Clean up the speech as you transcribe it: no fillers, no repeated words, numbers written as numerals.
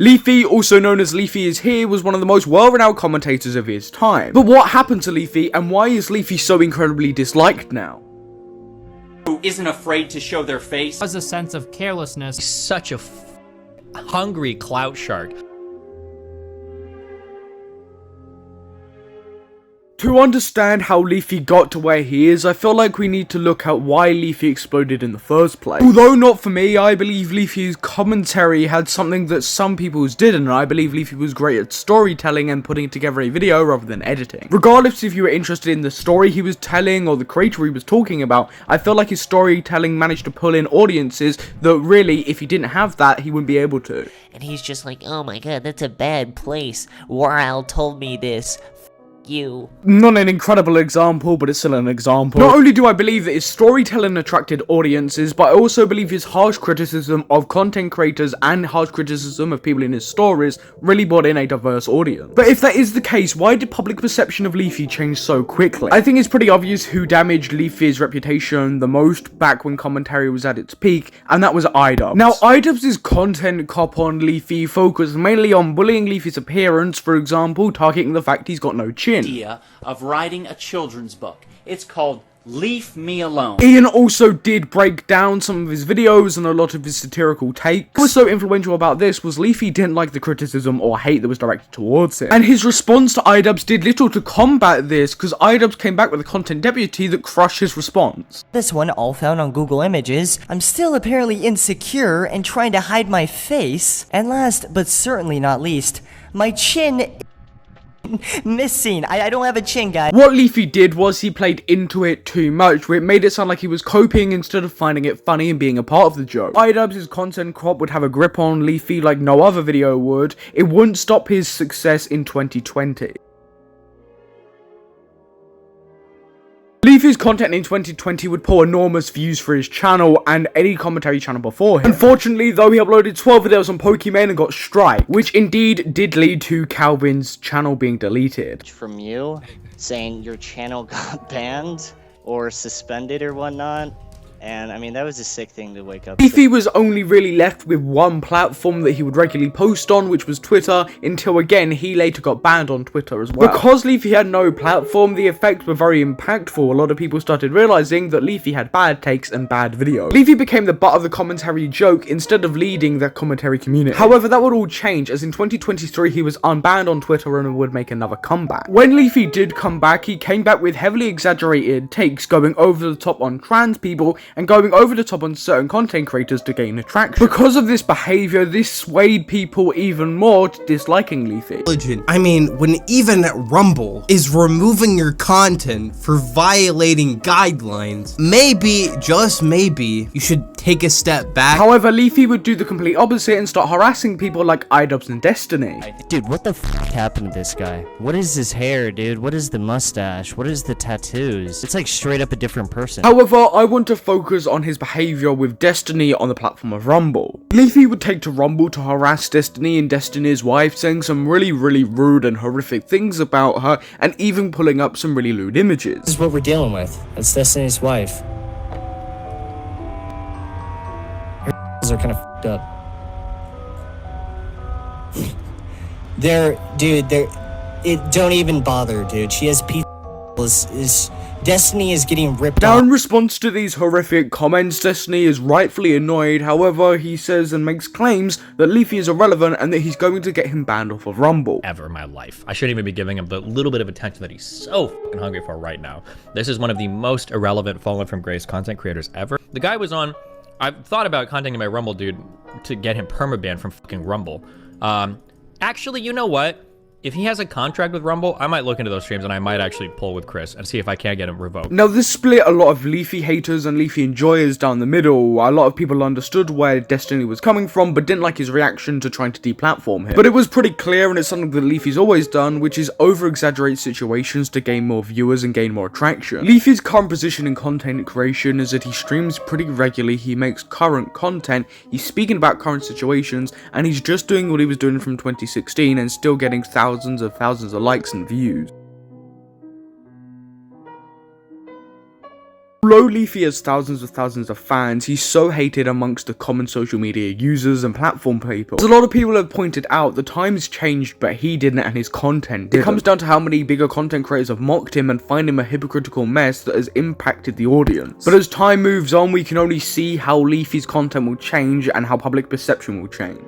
Leafy, also known as LeafyIsHere, was one of the most well-renowned commentators of his time. But what happened to Leafy, and why is Leafy so incredibly disliked now? Who isn't afraid to show their face? Has a sense of carelessness. Such a hungry clout shark. To understand how Leafy got to where he is, I feel like we need to look at why Leafy exploded in the first place. Although not for me, I believe Leafy's commentary had something that some people didn't, and I believe Leafy was great at storytelling and putting together a video rather than editing. Regardless if you were interested in the story he was telling or the creator he was talking about, I feel like his storytelling managed to pull in audiences that really, if he didn't have that, he wouldn't be able to. And he's just like, oh my god, that's a bad place. Warl told me this. You. Not an incredible example, but it's still an example. Not only do I believe that his storytelling attracted audiences, but I also believe his harsh criticism of content creators and harsh criticism of people in his stories really brought in a diverse audience. But if that is the case, why did public perception of Leafy change so quickly? I think it's pretty obvious who damaged Leafy's reputation the most back when commentary was at its peak, and that was iDubbbz. Now, iDubbbz's content cop on Leafy focused mainly on bullying Leafy's appearance, for example, targeting the fact he's got no chin. Idea of writing a children's book. It's called Leave Me Alone. Ian also did break down some of his videos and a lot of his satirical takes. What was so influential about this was Leafy didn't like the criticism or hate that was directed towards him. And his response to iDubbbz did little to combat this, because iDubbbz came back with a content deputy that crushed his response. This one all found on Google Images. I'm still apparently insecure and trying to hide my face. And last, but certainly not least, my chin missing. I don't have a chin, guys. What Leafy did was he played into it too much, where it made it sound like he was coping instead of finding it funny and being a part of the joke. iDubbbz's content crop would have a grip on Leafy like no other video would. It wouldn't stop his success in 2020. Leafy's content in 2020 would pull enormous views for his channel and any commentary channel before him. Unfortunately, though, he uploaded 12 videos on Pokimane and got strike, which indeed did lead to Calvin's channel being deleted. From you saying your channel got banned or suspended or whatnot. And I mean, that was a sick thing to wake up to. Leafy was only really left with one platform that he would regularly post on, which was Twitter, until again he later got banned on Twitter as well. Because Leafy had no platform, the effects were very impactful. A lot of people started realizing that Leafy had bad takes and bad videos. Leafy became the butt of the commentary joke instead of leading the commentary community. However, that would all change, as in 2023 he was unbanned on Twitter and would make another comeback. When Leafy did come back, he came back with heavily exaggerated takes, going over the top on trans people and going over the top on certain content creators to gain attraction. Because of this behavior, this swayed people even more to disliking Leafy. I mean, when even Rumble is removing your content for violating guidelines, maybe, just maybe, you should take a step back. However, Leafy would do the complete opposite and start harassing people like iDubbbz and Destory. Dude, what the f happened to this guy? What is his hair, dude? What is the mustache? What is the tattoos? It's like straight up a different person. However, I want to focus on his behavior with Destory on the platform of Rumble. Leafy would take to Rumble to harass Destory and Destory's wife, saying some really rude and horrific things about her, and even pulling up some really lewd images. This is what we're dealing with. It's Destiny's wife. Her are kind of f***ed up. Don't even bother, dude. She has Destory is getting ripped Now, off. in response to these horrific comments, Destory is rightfully annoyed. However, he says and makes claims that Leafy is irrelevant and that he's going to get him banned off of Rumble. Ever in my life. I shouldn't even be giving him the little bit of attention that he's so fucking hungry for right now. This is one of the most irrelevant fallen from grace content creators ever. The guy was on, I've thought about contacting my Rumble dude to get him permabanned from fucking Rumble. Actually, you know what? If he has a contract with Rumble, I might look into those streams and I might actually pull with Chris and see if I can get him revoked. Now, this split a lot of Leafy haters and Leafy enjoyers down the middle. A lot of people understood where Destory was coming from, but didn't like his reaction to trying to deplatform him. But it was pretty clear, and it's something that Leafy's always done, which is over-exaggerate situations to gain more viewers and gain more attraction. Leafy's current position in content creation is that he streams pretty regularly, he makes current content, he's speaking about current situations, and he's just doing what he was doing from 2016 and still getting thousands of likes and views. Although Leafy has thousands of fans, he's so hated amongst the common social media users and platform people. As a lot of people have pointed out, the times changed, but he didn't, and his content didn't. It comes down to how many bigger content creators have mocked him and find him a hypocritical mess that has impacted the audience. But as time moves on, we can only see how Leafy's content will change and how public perception will change.